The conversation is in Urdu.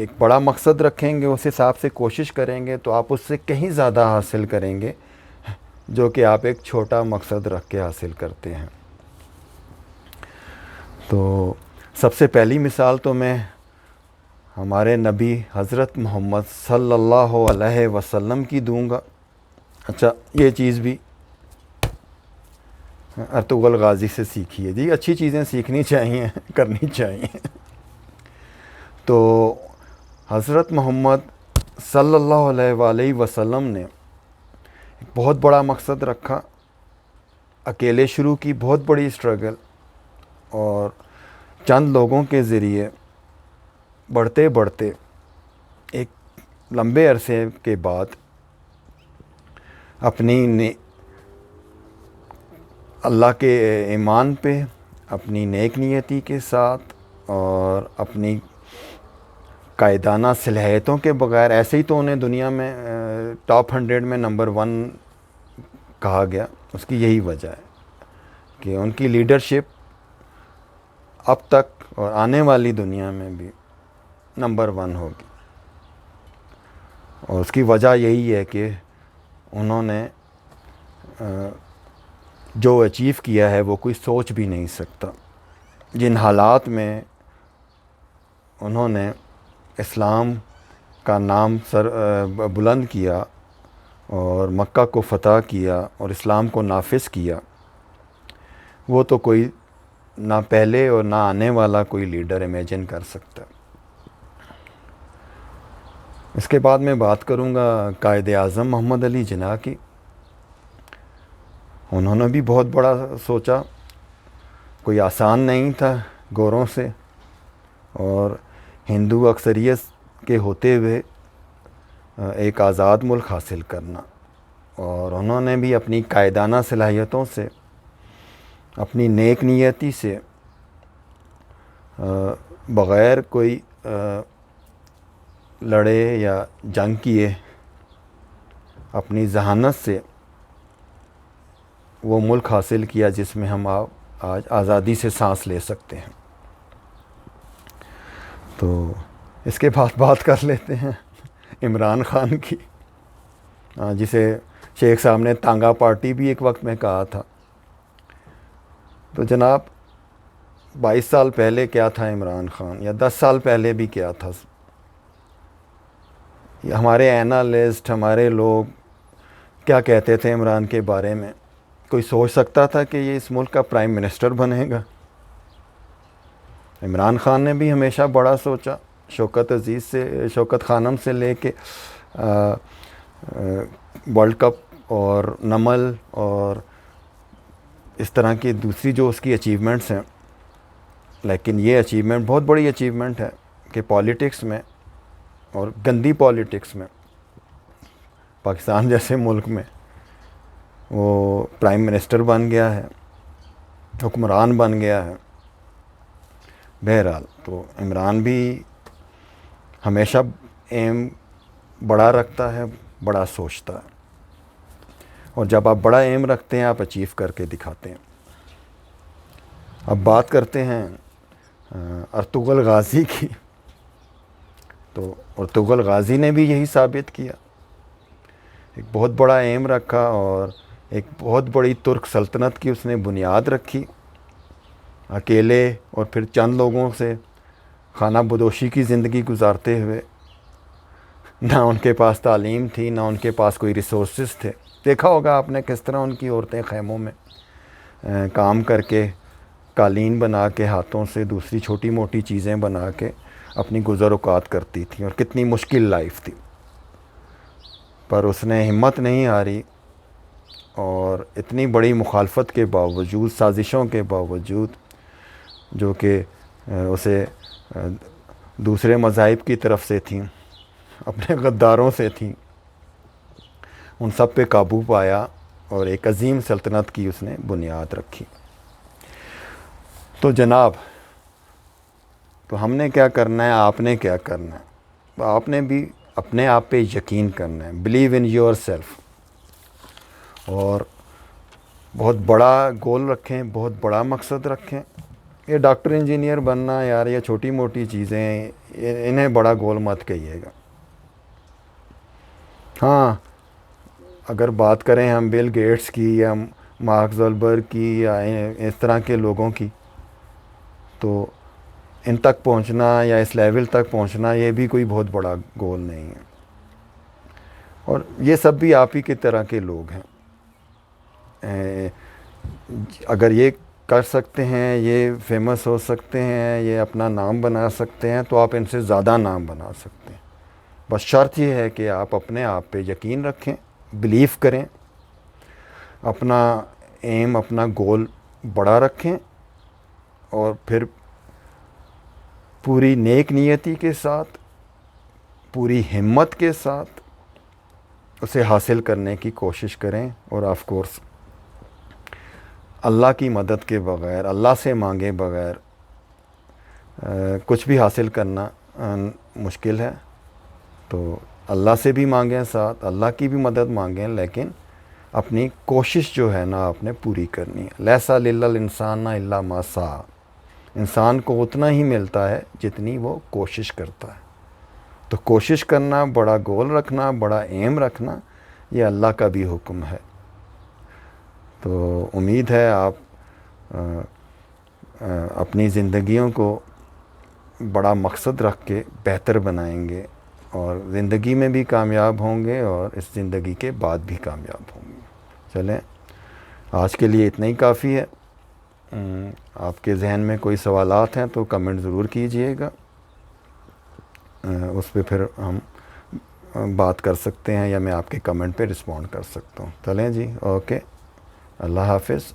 ایک بڑا مقصد رکھیں گے، اس حساب سے کوشش کریں گے تو آپ اس سے کہیں زیادہ حاصل کریں گے جو کہ آپ ایک چھوٹا مقصد رکھ کے حاصل کرتے ہیں۔ تو سب سے پہلی مثال تو میں ہمارے نبی حضرت محمد صلی اللہ علیہ وسلم کی دوں گا۔ اچھا، یہ چیز بھی ارطغرل غازی سے سیکھی ہے جی، اچھی چیزیں سیکھنی چاہیے، کرنی چاہیے۔ تو حضرت محمد صلی اللہ علیہ وآلہ وسلم نے ایک بہت بڑا مقصد رکھا، اکیلے شروع کی بہت بڑی اسٹرگل، اور چند لوگوں کے ذریعے بڑھتے بڑھتے ایک لمبے عرصے کے بعد اپنی اللہ کے ایمان پہ، اپنی نیک نیتی کے ساتھ اور اپنی قائدانہ صلاحیتوں کے بغیر، ایسے ہی تو انہیں دنیا میں ٹاپ 100 میں نمبر 1 کہا گیا۔ اس کی یہی وجہ ہے کہ ان کی لیڈرشپ اب تک اور آنے والی دنیا میں بھی نمبر 1 ہوگی، اور اس کی وجہ یہی ہے کہ انہوں نے جو اچیو کیا ہے وہ کوئی سوچ بھی نہیں سکتا۔ جن حالات میں انہوں نے اسلام کا نام بلند کیا اور مکہ کو فتح کیا اور اسلام کو نافذ کیا، وہ تو کوئی نہ پہلے اور نہ آنے والا کوئی لیڈر امیجن کر سکتا۔ اس کے بعد میں بات کروں گا قائد اعظم محمد علی جناح کی۔ انہوں نے بھی بہت بڑا سوچا، کوئی آسان نہیں تھا گوروں سے اور ہندو اکثریت کے ہوتے ہوئے ایک آزاد ملک حاصل کرنا، اور انہوں نے بھی اپنی قائدانہ صلاحیتوں سے، اپنی نیک نیتی سے، بغیر کوئی لڑے یا جنگ کیے، اپنی ذہانت سے وہ ملک حاصل کیا جس میں ہم آج آزادی سے سانس لے سکتے ہیں۔ تو اس کے بعد بات کر لیتے ہیں عمران خان کی، جسے شیخ صاحب نے تانگا پارٹی بھی ایک وقت میں کہا تھا۔ تو جناب 22 سال پہلے کیا تھا عمران خان، یا 10 سال پہلے بھی کیا تھا، ہمارے اینالسٹ، ہمارے لوگ کیا کہتے تھے عمران کے بارے میں؟ کوئی سوچ سکتا تھا کہ یہ اس ملک کا پرائم منسٹر بنے گا؟ عمران خان نے بھی ہمیشہ بڑا سوچا، شوکت خانم سے لے کے ورلڈ کپ اور نمل اور اس طرح کی دوسری جو اس کی اچیومنٹس ہیں، لیکن یہ اچیومنٹ بہت بڑی اچیومنٹ ہے کہ پالیٹکس میں، اور گندی پالیٹکس میں، پاکستان جیسے ملک میں وہ پرائم منسٹر بن گیا ہے، حکمران بن گیا ہے۔ بہرحال تو عمران بھی ہمیشہ ایم بڑا رکھتا ہے، بڑا سوچتا ہے، اور جب آپ بڑا ایم رکھتے ہیں آپ اچیو کر کے دکھاتے ہیں۔ اب بات کرتے ہیں ارطغرل غازی کی۔ تو ارطغرل غازی نے بھی یہی ثابت کیا، ایک بہت بڑا ایم رکھا اور ایک بہت بڑی ترک سلطنت کی اس نے بنیاد رکھی، اکیلے اور پھر چند لوگوں سے خانہ بدوشی کی زندگی گزارتے ہوئے۔ نہ ان کے پاس تعلیم تھی، نہ ان کے پاس کوئی ریسورسز تھے۔ دیکھا ہوگا آپ نے کس طرح ان کی عورتیں خیموں میں کام کر کے، قالین بنا کے، ہاتھوں سے دوسری چھوٹی موٹی چیزیں بنا کے اپنی گزر اوقات کرتی تھیں، اور کتنی مشکل لائف تھی۔ پر اس نے ہمت نہیں ہاری، اور اتنی بڑی مخالفت کے باوجود، سازشوں کے باوجود، جو کہ اسے دوسرے مذاہب کی طرف سے تھیں، اپنے غداروں سے تھیں، ان سب پہ قابو پایا اور ایک عظیم سلطنت کی اس نے بنیاد رکھی۔ تو جناب، تو ہم نے کیا کرنا ہے، آپ نے کیا کرنا ہے؟ تو آپ نے بھی اپنے آپ پہ یقین کرنا ہے، بلیو ان یور سیلف، اور بہت بڑا گول رکھیں، بہت بڑا مقصد رکھیں، یہ ڈاکٹر انجینئر بننا یار یہ چھوٹی موٹی چیزیں انہیں بڑا گول مت کہیے گا. ہاں اگر بات کریں ہم بل گیٹس کی یا مارک زلبرگ کی یا اس طرح کے لوگوں کی، تو ان تک پہنچنا یا اس لیول تک پہنچنا یہ بھی کوئی بہت بڑا گول نہیں ہے. اور یہ سب بھی آپ ہی کی طرح کے لوگ ہیں. اگر یہ کر سکتے ہیں، یہ فیمس ہو سکتے ہیں، یہ اپنا نام بنا سکتے ہیں، تو آپ ان سے زیادہ نام بنا سکتے ہیں. بس شرط یہ ہے کہ آپ اپنے آپ پہ یقین رکھیں، بلیف کریں، اپنا ایم اپنا گول بڑا رکھیں، اور پھر پوری نیک نیتی کے ساتھ، پوری ہمت کے ساتھ اسے حاصل کرنے کی کوشش کریں. اور آف کورس اللہ کی مدد کے بغیر، اللہ سے مانگے بغیر کچھ بھی حاصل کرنا مشکل ہے. تو اللہ سے بھی مانگیں، ساتھ اللہ کی بھی مدد مانگیں، لیکن اپنی کوشش جو ہے نا آپ نے پوری کرنی ہے. لیسا للانسان الا ما سعی. انسان کو اتنا ہی ملتا ہے جتنی وہ کوشش کرتا ہے. تو کوشش کرنا، بڑا گول رکھنا، بڑا ایم رکھنا، یہ اللہ کا بھی حکم ہے. تو امید ہے آپ اپنی زندگیوں کو بڑا مقصد رکھ کے بہتر بنائیں گے، اور زندگی میں بھی کامیاب ہوں گے، اور اس زندگی کے بعد بھی کامیاب ہوں گے. چلیں آج کے لیے اتنا ہی کافی ہے. آپ کے ذہن میں کوئی سوالات ہیں تو کمنٹ ضرور کیجئے گا، اس پہ پھر ہم بات کر سکتے ہیں، یا میں آپ کے کمنٹ پہ رسپونڈ کر سکتا ہوں. چلیں جی، اوکے، اللہ حافظ.